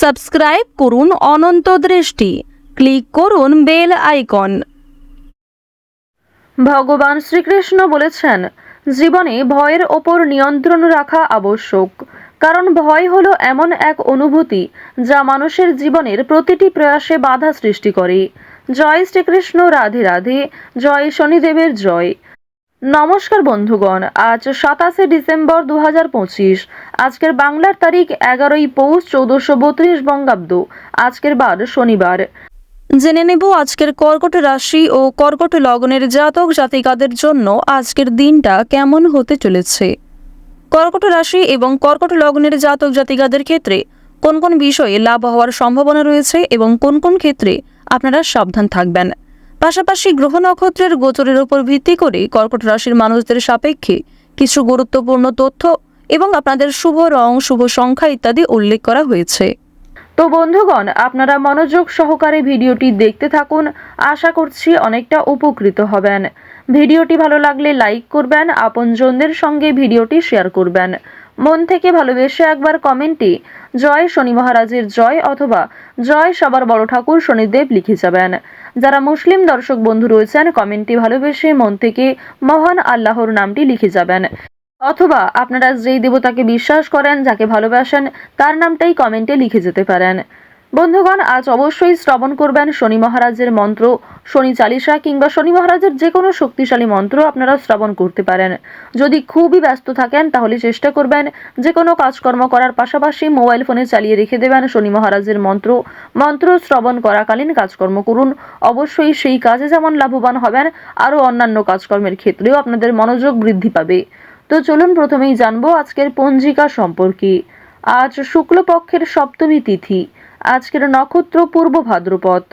Subscribe করুন অনন্ত দৃষ্টি, click করুন বেল আইকন। ভগবান শ্রীকৃষ্ণ বলেছেন, জীবনে ভয়ের ওপর নিয়ন্ত্রণ রাখা আবশ্যক, কারণ ভয় হলো এমন এক অনুভূতি যা মানুষের জীবনের প্রতিটি প্রয়াসে বাধা সৃষ্টি করে। জয় শ্রীকৃষ্ণ, রাধে রাধে, জয় শনিদেবের জয়। নমস্কার বন্ধুগণ, আজ 27শে ডিসেম্বর 2025। আজকের বাংলার তারিখ 11ই পৌষ 1432 বঙ্গাব্দ। আজকের বার শনিবার। জেনে নেব আজকের কর্কট রাশি ও কর্কট লগ্নের জাতক জাতিকাদের জন্য আজকের দিনটা কেমন হতে চলেছে। কর্কট রাশি এবং কর্কট লগ্নের জাতক জাতিকাদের ক্ষেত্রে কোন কোন বিষয়ে লাভ হওয়ার সম্ভাবনা রয়েছে এবং কোন কোন ক্ষেত্রে আপনারা সাবধান থাকবেন। পাশাপাশি গ্রহ নক্ষত্রের গোচরের উপর ভিত্তি করে কর্কট রাশির মানুষদের সাপেক্ষে কিছু গুরুত্বপূর্ণ তথ্য এবং আপনাদের শুভ রং, শুভ সংখ্যা ইত্যাদি উল্লেখ করা হয়েছে। তো বন্ধুগণ, আপনারা মনোযোগ সহকারে ভিডিওটি দেখতে থাকুন। আশা করছি অনেকটা উপকৃত হবেন। ভিডিওটি ভালো লাগলে লাইক করবেন, আপনজনদের সঙ্গে ভিডিওটি শেয়ার করবেন। মন থেকে ভালোবেসে একবার কমেন্টে জয় শনি মহারাজের জয় অথবা জয় সবার বড় ঠাকুর শনিদেব লিখে যাবেন। যারা মুসলিম দর্শক বন্ধু রয়েছেন, কমেন্টে ভালোবেসে মন থেকে মহান আল্লাহর নামটি লিখে যাবেন, অথবা আপনারা যেই দেবতাকে বিশ্বাস করেন, যাকে ভালোবাসেন, তার নামটাই কমেন্টে লিখে যেতে পারেন। বন্ধুগণ, আজ অবশ্যই শ্রবণ করবেন শনি মহারাজের মন্ত্র, শনি চালিসা কিংবা শনি মহারাজের যে কোনো শক্তিশালী মন্ত্র আপনারা শ্রবণ করতে পারেন। যদি খুবই ব্যস্ত থাকেন তাহলে চেষ্টা করবেন যে কোনো কাজকর্ম করার পাশাপাশি মোবাইল ফোনে চালিয়ে রেখে দেবেন শনি মহারাজের মন্ত্র শ্রবণ করাকালীন কাজকর্ম করুন। অবশ্যই সেই কাজে যেমন লাভবান হবেন, আরও অন্যান্য কাজকর্মের ক্ষেত্রেও আপনাদের মনোযোগ বৃদ্ধি পাবে। তো চলুন প্রথমেই জানবো আজকের পঞ্জিকা সম্পর্কে। আজ শুক্লপক্ষের সপ্তমী তিথি, আজকের নক্ষত্র পূর্ব ভাদ্রপদ,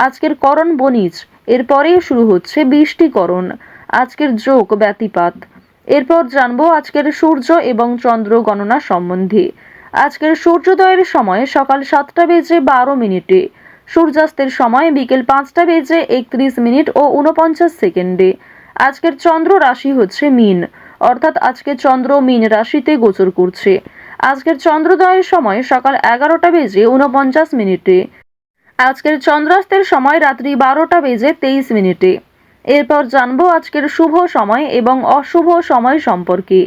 আজকের করণ বণিজ, এরপরেই শুরু হচ্ছে বৃষ্টিকরণ, আজকের যোগ ব্যতিপাত। এরপর জানবো আজকের সূর্য এবং চন্দ্র গণনা সম্বন্ধে। আজকের সূর্যোদয়ের সময় সকাল 7টা বেজে 12 মিনিটে, সূর্যাস্তের সময় বিকেল 5টা বেজে 31 মিনিট ও 49 সেকেন্ডে। আজকের চন্দ্র রাশি হচ্ছে মীন, অর্থাৎ আজকে চন্দ্র মীন রাশিতে গোচর করছে। আজকের চন্দ্রোদয়ের সময় সকাল 11টা বেজে 49 মিনিটে। আজকের চন্দ্রাস্তের সময় রাত্রি 12টা বেজে 23 মিনিটে। এরপর জানবো আজকের শুভ সময় এবং অশুভ সময় সম্পর্কে।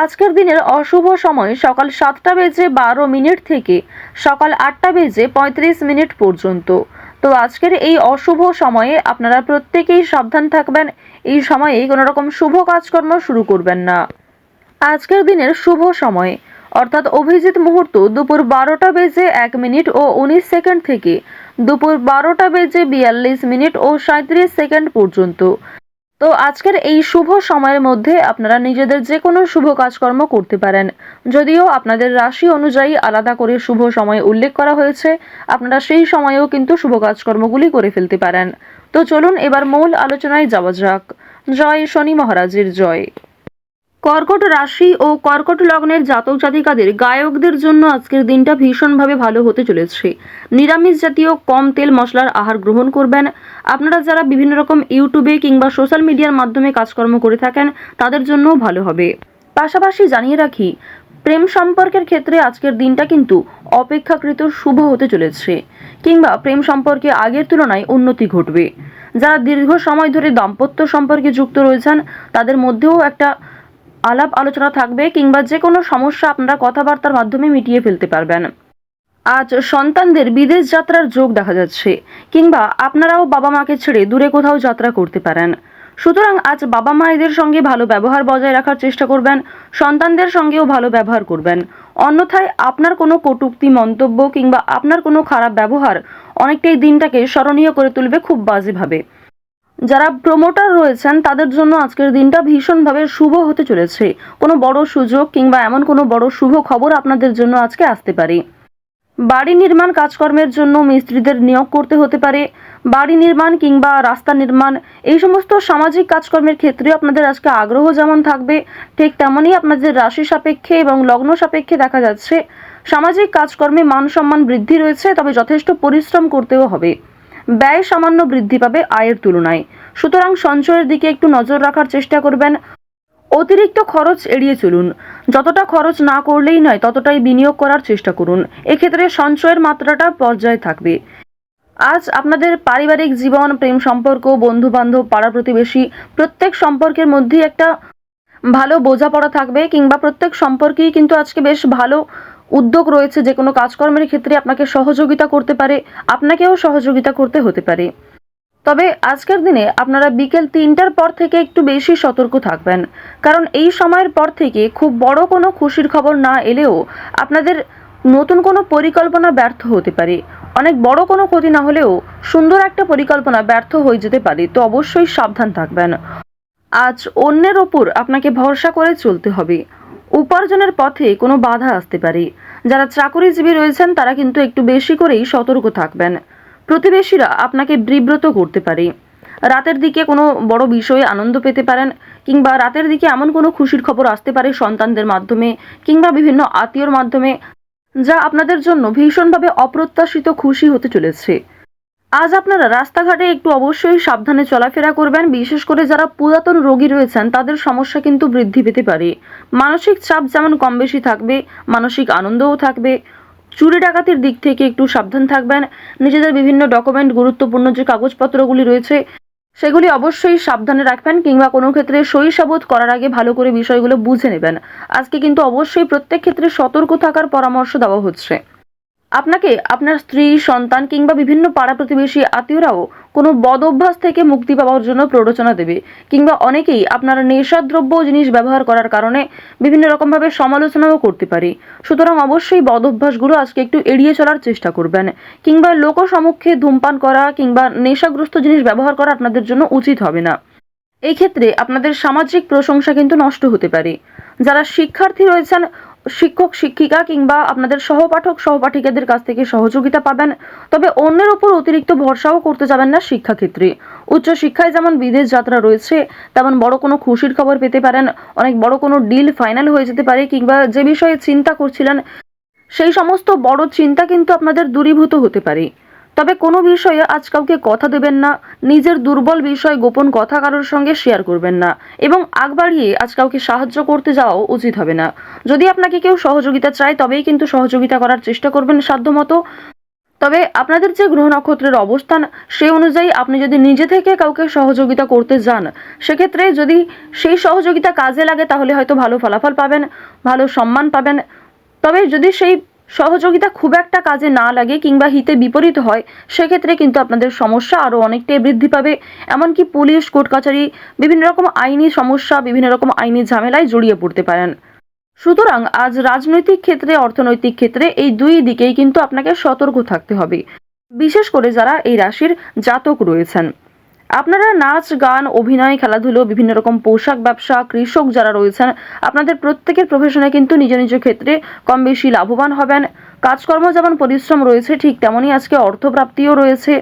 আজকের দিনের অশুভ সময় সকাল 7টা বেজে 12 মিনিট থেকে সকাল 8টা বেজে 35 মিনিট পর্যন্ত। তো আজকের এই অশুভ সময়ে আপনারা প্রত্যেকেই সাবধান থাকবেন। এই সময়ে কোনো রকম শুভ কাজকর্ম শুরু করবেন না। আজকের দিনের শুভ সময় অর্থাৎ অভিজিৎ মুহূর্ত দুপুর 12টা বেজে 1 মিনিট ও 19 সেকেন্ড থেকে দুপুর 12টা বেজে 42 মিনিট ও 37 সেকেন্ড পর্যন্ত। তো আজকের এই শুভ সময়ের মধ্যে আপনারা নিজেদের যে কোনো শুভ কাজকর্ম করতে পারেন। যদিও আপনাদের রাশি অনুযায়ী আলাদা করে শুভ সময় উল্লেখ করা হয়েছে, আপনারা সেই সময়েও কিন্তু শুভ কাজকর্মগুলি করে ফেলতে পারেন। তো চলুন এবার মূল আলোচনায় যাওয়া যাক। জয় শনি মহারাজের জয়। কর্কট রাশি ও কর্কট লগ্নের জাতক জাতিকাদের গায়কদের জন্য আজকের দিনটা ভীষণভাবে ভালো হতে চলেছে। নিরামিষ জাতীয় কম তেল মশলার আহার গ্রহণ করবেন। আপনারা যারা বিভিন্ন রকম ইউটিউবে কিংবা সোশ্যাল মিডিয়ার মাধ্যমে কাজকর্ম করে থাকেন, তাদের জন্যও ভালো হবে। পাশাপাশি জানিয়ে রাখি, প্রেম সম্পর্কের ক্ষেত্রে আজকের দিনটা কিন্তু অপেক্ষাকৃত শুভ হতে চলেছে, কিংবা প্রেম সম্পর্কে আগের তুলনায় উন্নতি ঘটবে। যারা দীর্ঘ সময় ধরে দাম্পত্য সম্পর্কে যুক্ত রয়েছেন, তাদের মধ্যেও একটা আলাপ আলোচনা থাকবে, কিংবা যে কোনো সমস্যা আপনারা কথাবার্তার মাধ্যমে মিটিয়ে ফেলতে পারবেন। আজ সন্তানদের বিদেশ যাত্রার যোগ দেখা যাচ্ছে, কিংবা আপনারাও বাবা মাকে ছেড়ে দূরে কোথাও যাত্রা করতে পারেন। সুতরাং আজ বাবা মায়েদের সঙ্গে ভালো ব্যবহার বজায় রাখার চেষ্টা করবেন, সন্তানদের সঙ্গেও ভালো ব্যবহার করবেন। অন্যথায় আপনার কোনো কটূক্তি মন্তব্য কিংবা আপনার কোনো খারাপ ব্যবহার অনেকটাই দিনটাকে স্মরণীয় করে তুলবে খুব বাজেভাবে। যারা প্রমোটার রয়েছেন তাদের জন্য আজকের দিনটা ভীষণভাবে শুভ হতে চলেছে। কোনো বড় সুযোগ কিংবা এমন কোনো বড় শুভ খবর আপনাদের জন্য আজকে আসতে পারে। বাড়ি নির্মাণ কাজকর্মের জন্য মিস্ত্রিদের নিয়োগ করতে হতে পারে। বাড়ি নির্মাণ কিংবা রাস্তা নির্মাণ, এই সমস্ত সামাজিক কাজকর্মের ক্ষেত্রে আপনাদের আজকে আগ্রহ যেমন থাকবে, ঠিক তেমনই আপনাদের রাশি সাপেক্ষে এবং লগ্ন সাপেক্ষে দেখা যাচ্ছে সামাজিক কাজকর্মে মান সম্মান বৃদ্ধি রয়েছে, তবে যথেষ্ট পরিশ্রম করতেও হবে। ব্যয় সামান্য বৃদ্ধি পাবে আয়ের তুলনায়, সুতরাং সঞ্চয়ের দিকে একটু নজর রাখার চেষ্টা করবেন। অতিরিক্ত খরচ এড়িয়ে চলুন। যতটা খরচ না করলেই নয় ততটাই বিনিয়োগ করার চেষ্টা করুন। এক্ষেত্রে সঞ্চয়ের মাত্রাটা পর্যায়ে থাকবে। আজ আপনাদের পারিবারিক জীবন, প্রেম সম্পর্ক, বন্ধু বান্ধব, পাড়া প্রতিবেশী প্রত্যেক সম্পর্কের মধ্যেই একটা ভালো বোঝাপড়া থাকবে, কিংবা প্রত্যেক সম্পর্কেই কিন্তু আজকে বেশ ভালো উদ্যোগ রয়েছে। যে কোনো কাজকর্মের ক্ষেত্রে আপনাকে সহযোগিতা করতে পারে, আপনাকেও সহযোগিতা করতে হতে পারে। তবে আজকের দিনে আপনারা বিকেল 3টার পর থেকে একটু বেশি সতর্ক থাকবেন, কারণ এই সময়ের পর থেকে খুব বড় কোনো খুশির খবর না এলেও আপনাদের নতুন কোনো পরিকল্পনা ব্যর্থ হতে পারে। অনেক বড় কোনো ক্ষতি না হলেও সুন্দর একটা পরিকল্পনা ব্যর্থ হয়ে যেতে পারে, তো অবশ্যই সাবধান থাকবেন। আজ অন্যের ওপর আপনাকে ভরসা করে চলতে হবে। উপার্জনের পথে কোনো বাধা আসতে পারে। যারা চাকরিজীবী রয়েছেন তারা কিন্তু একটু বেশি করেই সতর্ক থাকবেন। প্রতিবেশীরা আপনাকে বিব্রত করতে পারে। রাতের দিকে কোনো বড় বিষয়ে আনন্দ পেতে পারেন, কিংবা রাতের দিকে এমন কোনো খুশির খবর আসতে পারে সন্তানদের মাধ্যমে কিংবা বিভিন্ন আত্মীয়র মাধ্যমে, যা আপনাদের জন্য ভীষণভাবে অপ্রত্যাশিত খুশি হতে চলেছে। আজ আপনারা রাস্তাঘাটে একটু অবশ্যই সাবধানে চলাফেরা করবেন। বিশেষ করে যারা পুরাতন রোগী রয়েছেন তাদের সমস্যা কিন্তু বৃদ্ধি পেতে পারে। মানসিক চাপ যেমন কম বেশি থাকবে, মানসিক আনন্দও থাকবে। চুরি ডাকাতির দিক থেকে একটু সাবধান থাকবেন। নিজেদের বিভিন্ন ডকুমেন্ট, গুরুত্বপূর্ণ যে কাগজপত্রগুলি রয়েছে সেগুলি অবশ্যই সাবধানে রাখবেন, কিংবা কোনো ক্ষেত্রে সই সাবুত করার আগে ভালো করে বিষয়গুলো বুঝে নেবেন। আজকে কিন্তু অবশ্যই প্রত্যেক ক্ষেত্রে সতর্ক থাকার পরামর্শ দেওয়া হচ্ছে। আপনাকে আপনার স্ত্রী, সন্তান কিংবা বিভিন্ন পাড়া প্রতিবেশী আত্মীয়রাও কোনো বদ অভ্যাস থেকে মুক্তি পাওয়ার জন্য প্ররোচনা দেবে, কিংবা অনেকেই আপনার নেশাদ্রব্য জিনিস ব্যবহার করার কারণে বিভিন্ন রকমভাবে সমালোচনাও করতে পারে। সুতরাং অবশ্যই বদ অভ্যাসগুলো আজকে একটু এড়িয়ে চলার চেষ্টা করবেন, কিংবা লোক সম্মুখে ধূমপান করা কিংবা নেশাগ্রস্ত জিনিস ব্যবহার করা আপনাদের জন্য উচিত হবে না। এই ক্ষেত্রে আপনাদের সামাজিক প্রশংসা কিন্তু নষ্ট হতে পারে। যারা শিক্ষার্থী রয়েছেন, শিক্ষক শিক্ষিকা কিংবা আপনাদের সহপাঠক সহপাঠিকাদের কাছ থেকে সহযোগিতা পাবেন। তবে অন্যের উপর অতিরিক্ত ভরসাও করতে যাবেন না শিক্ষাক্ষেত্রে। উচ্চশিক্ষায় যেমন বিদেশ যাত্রা রয়েছে, তেমন বড় কোনো খুশির খবর পেতে পারেন। অনেক বড় কোনো ডিল ফাইনাল হয়ে যেতে পারে, কিংবা যে বিষয়ে চিন্তা করছিলেন সেই সমস্ত বড় চিন্তা কিন্তু আপনাদের দূরীভূত হতে পারে। তবে কোনো বিষয়ে আজ কাউকে কথা দেবেন না, নিজের দুর্বল বিষয়, গোপন কথা কারোর সঙ্গে শেয়ার করবেন না, এবং আগ বাড়িয়ে আজ কাউকে সাহায্য করতে যাওয়াও উচিত হবে না। যদি আপনাকে কেউ সহযোগিতা চায় তবেই কিন্তু সহযোগিতা করার চেষ্টা করবেন সাধ্যমতো। তবে আপনাদের যে গ্রহ নক্ষত্রের অবস্থান সেই অনুযায়ী আপনি যদি নিজে থেকে কাউকে সহযোগিতা করতে যান, সেক্ষেত্রে যদি সেই সহযোগিতা কাজে লাগে তাহলে হয়তো ভালো ফলাফল পাবেন, ভালো সম্মান পাবেন। তবে যদি সেই সহযোগিতা খুব একটা কাজে না লাগে কিংবা হিতে বিপরীত হয়, সেক্ষেত্রে কিন্তু আপনাদের সমস্যা আরও অনেকটাই বৃদ্ধি পাবে। এমনকি পুলিশ, কোর্ট কাছারি, বিভিন্ন রকম আইনি সমস্যা, বিভিন্ন রকম আইনি ঝামেলায় জড়িয়ে পড়তে পারেন। সুতরাং আজ রাজনৈতিক ক্ষেত্রে, অর্থনৈতিক ক্ষেত্রে এই দুই দিকেই কিন্তু আপনাকে সতর্ক থাকতে হবে, বিশেষ করে যারা এই রাশির জাতক রয়েছেন। আপনারা নাচ, গান, অভিনয়, খেলাধুলো, বিভিন্ন রকম পোশাক ব্যবসা, কৃষক যারা রয়েছেন, আপনাদের প্রত্যেকের প্রফেশনে কিন্তু নিজ নিজ ক্ষেত্রে কম বেশি লাভবান হবেন। কাজকর্ম যেমন পরিশ্রম রয়েছে, ঠিক তেমনই আজকে অর্থপ্রাপ্তিও রয়েছে।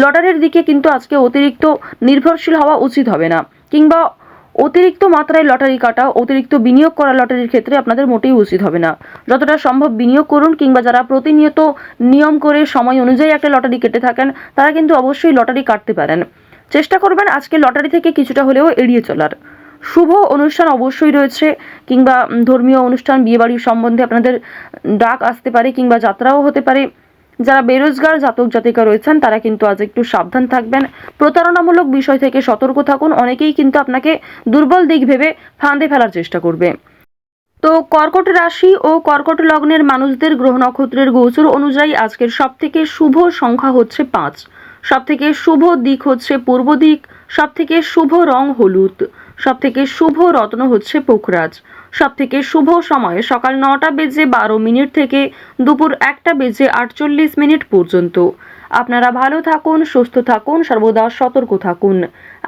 লটারির দিকে কিন্তু আজকে অতিরিক্ত নির্ভরশীল হওয়া উচিত হবে না, কিংবা অতিরিক্ত মাত্রায় লটারি কাটা, অতিরিক্ত বিনিয়োগ করা লটারির ক্ষেত্রে আপনাদের মোটেই উচিত হবে না। যতটা সম্ভব বিনিয়োগ করুন, কিংবা যারা প্রতিনিয়ত নিয়ম করে সময় অনুযায়ী একটা লটারি কেটে থাকেন তারা কিন্তু অবশ্যই লটারি কাটতে পারেন। চেষ্টা করবেন আজকে লটারি থেকে কিছুটা হলেও এড়িয়ে চলার। শুভ অনুষ্ঠান অবশ্যই রয়েছে, কিংবা ধর্মীয় অনুষ্ঠান, বিয়েবাড়ির সম্বন্ধে আপনাদের ডাক আসতে পারে, কিংবা যাত্রাও হতে পারে। যারা বেরোজগার জাতক জাতিকা রয়েছেন তারা কিন্তু আজ একটু সাবধান থাকবেন। প্রতারণামূলক বিষয় থেকে সতর্ক থাকুন। অনেকেই কিন্তু আপনাকে দুর্বল দিক ভেবে ফাঁদে ফেলার চেষ্টা করবে। তো কর্কট রাশি ও কর্কট লগ্নের মানুষদের গ্রহ নক্ষত্রের গোচর অনুযায়ী আজকের সবথেকে শুভ সংখ্যা হচ্ছে 5, সবথেকে শুভ দিক হচ্ছে পূর্ব দিক, সবথেকে শুভ রং হলুদ, সবথেকে শুভ রত্ন হচ্ছে পোখরাজ, সবথেকে শুভ সময় সকাল 9:12 থেকে দুপুর 1:48 পর্যন্ত। আপনারা ভালো থাকুন, সুস্থ থাকুন, সর্বদা সতর্ক থাকুন।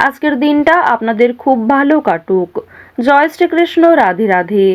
আজকের দিনটা আপনাদের খুব ভালো কাটুক। জয় শ্রীকৃষ্ণ। রাধে রাধে।